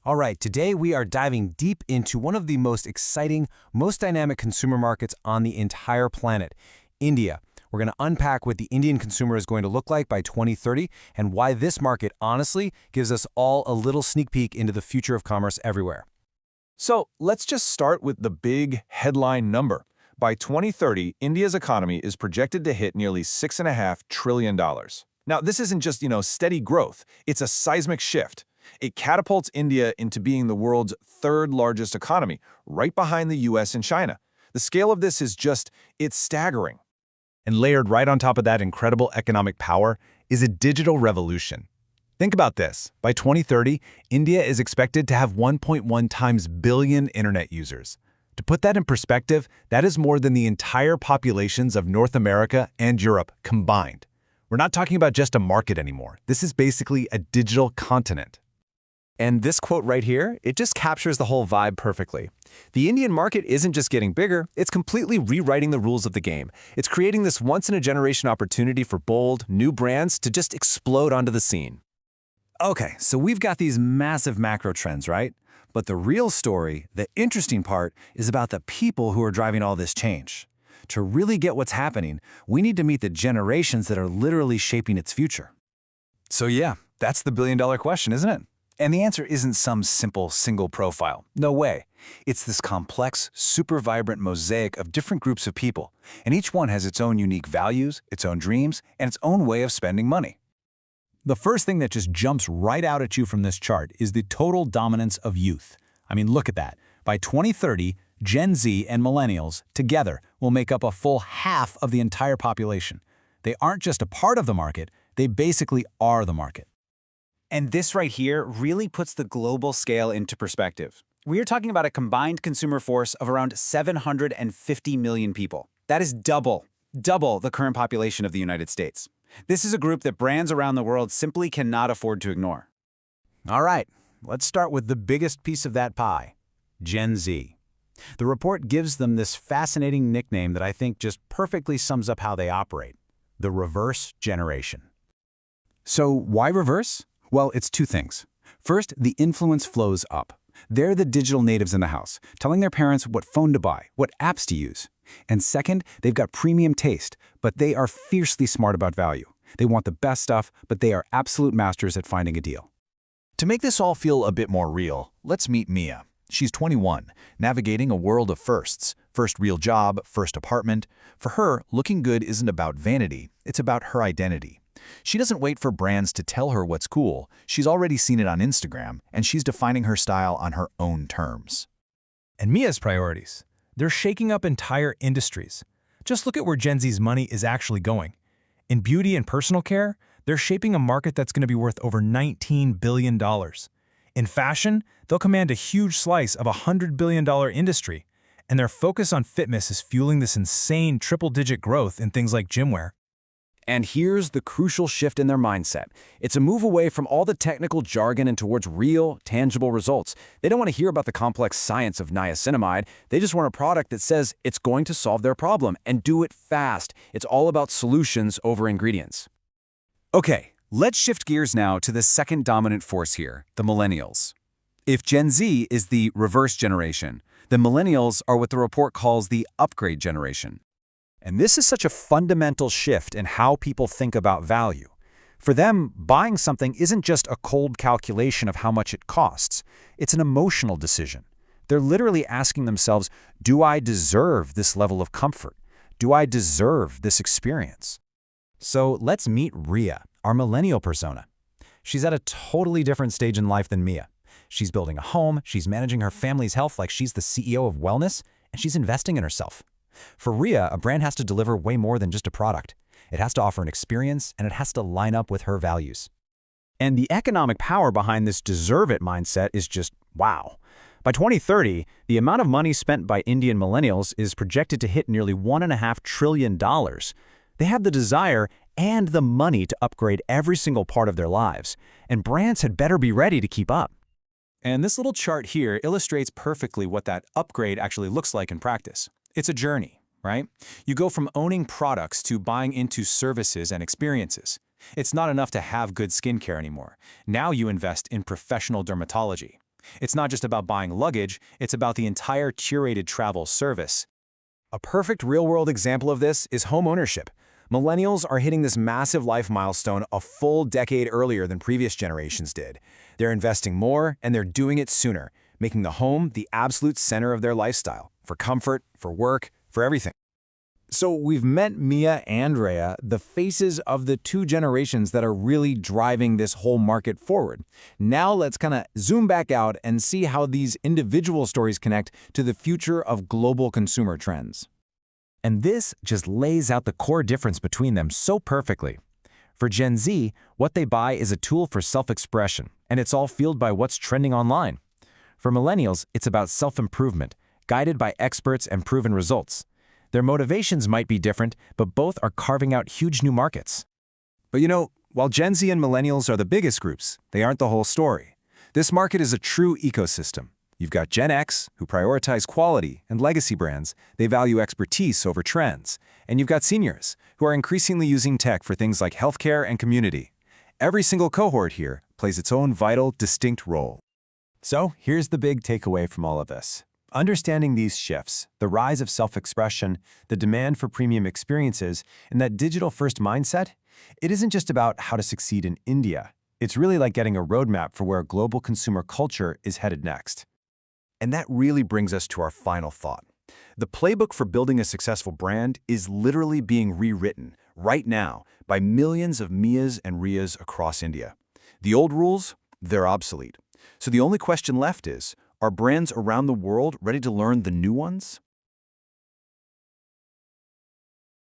All right, today we are diving deep into one of the most exciting, most dynamic consumer markets on the entire planet, India. We're going to unpack what the Indian consumer is going to look like by 2030 and why this market honestly gives us all a little sneak peek into the future of commerce everywhere. So let's just start with the big headline number. By 2030, India's economy is projected to hit nearly $6.5 trillion. Now, this isn't just, steady growth. It's a seismic shift. It catapults India into being the world's third largest economy, right behind the US and China. The scale of this is it's staggering. And layered right on top of that incredible economic power is a digital revolution. Think about this. By 2030, India is expected to have 1.1 times billion internet users. To put that in perspective, that is more than the entire populations of North America and Europe combined. We're not talking about just a market anymore. This is basically a digital continent. And this quote right here, it just captures the whole vibe perfectly. The Indian market isn't just getting bigger, it's completely rewriting the rules of the game. It's creating this once-in-a-generation opportunity for bold, new brands to just explode onto the scene. Okay, so we've got these massive macro trends, right? But the real story, the interesting part, is about the people who are driving all this change. To really get what's happening, we need to meet the generations that are literally shaping its future. So yeah, that's the billion-dollar question, isn't it? And the answer isn't some simple single profile. No way. It's this complex, super vibrant mosaic of different groups of people, and each one has its own unique values, its own dreams, and its own way of spending money. The first thing that just jumps right out at you from this chart is the total dominance of youth. I mean, look at that. By 2030, Gen Z and millennials together will make up a full half of the entire population. They aren't just a part of the market, they basically are the market. And this right here really puts the global scale into perspective. We are talking about a combined consumer force of around 750 million people. That is double the current population of the United States. This is a group that brands around the world simply cannot afford to ignore. All right, let's start with the biggest piece of that pie, Gen Z. The report gives them this fascinating nickname that I think just perfectly sums up how they operate, the reverse generation. So why reverse? Well, it's two things. First, the influence flows up. They're the digital natives in the house, telling their parents what phone to buy, what apps to use. And second, they've got premium taste, but they are fiercely smart about value. They want the best stuff, but they are absolute masters at finding a deal. To make this all feel a bit more real, let's meet Mia. She's 21, navigating a world of firsts. First real job, first apartment. For her, looking good isn't about vanity, it's about her identity. She doesn't wait for brands to tell her what's cool. She's already seen it on Instagram, and she's defining her style on her own terms. And Mia's priorities. They're shaking up entire industries. Just look at where Gen Z's money is actually going. In beauty and personal care, they're shaping a market that's going to be worth over $19 billion. In fashion, they'll command a huge slice of a $100 billion industry, and their focus on fitness is fueling this insane triple-digit growth in things like gym wear. And here's the crucial shift in their mindset. It's a move away from all the technical jargon and towards real, tangible results. They don't want to hear about the complex science of niacinamide. They just want a product that says it's going to solve their problem and do it fast. It's all about solutions over ingredients. Okay, let's shift gears now to the second dominant force here, the millennials. If Gen Z is the reverse generation, then millennials are what the report calls the upgrade generation. And this is such a fundamental shift in how people think about value. For them, buying something isn't just a cold calculation of how much it costs. It's an emotional decision. They're literally asking themselves, do I deserve this level of comfort? Do I deserve this experience? So let's meet Ria, our millennial persona. She's at a totally different stage in life than Mia. She's building a home, she's managing her family's health like she's the CEO of wellness, and she's investing in herself. For Ria, a brand has to deliver way more than just a product. It has to offer an experience, and it has to line up with her values. And the economic power behind this deserve it mindset is just wow. By 2030, the amount of money spent by Indian millennials is projected to hit nearly $1.5 trillion. They have the desire and the money to upgrade every single part of their lives, and brands had better be ready to keep up. And this little chart here illustrates perfectly what that upgrade actually looks like in practice. It's a journey, right? You go from owning products to buying into services and experiences. It's not enough to have good skincare anymore. Now you invest in professional dermatology. It's not just about buying luggage, it's about the entire curated travel service. A perfect real-world example of this is home ownership. Millennials are hitting this massive life milestone a full decade earlier than previous generations did. They're investing more, and they're doing it sooner, making the home the absolute center of their lifestyle, for comfort, for work, for everything. So we've met Mia and Rhea, the faces of the two generations that are really driving this whole market forward. Now let's kind of zoom back out and see how these individual stories connect to the future of global consumer trends. And this just lays out the core difference between them so perfectly. For Gen Z, what they buy is a tool for self-expression, and it's all fueled by what's trending online. For millennials, it's about self-improvement, guided by experts and proven results. Their motivations might be different, but both are carving out huge new markets. But you know, while Gen Z and millennials are the biggest groups, they aren't the whole story. This market is a true ecosystem. You've got Gen X, who prioritize quality and legacy brands. They value expertise over trends. And you've got seniors, who are increasingly using tech for things like healthcare and community. Every single cohort here plays its own vital, distinct role. So here's the big takeaway from all of this. Understanding these shifts, the rise of self-expression, the demand for premium experiences, and that digital-first mindset, it isn't just about how to succeed in India. It's really like getting a roadmap for where global consumer culture is headed next. And that really brings us to our final thought. The playbook for building a successful brand is literally being rewritten right now by millions of Mias and Rheas across India. The old rules, they're obsolete. So the only question left is, are brands around the world ready to learn the new ones?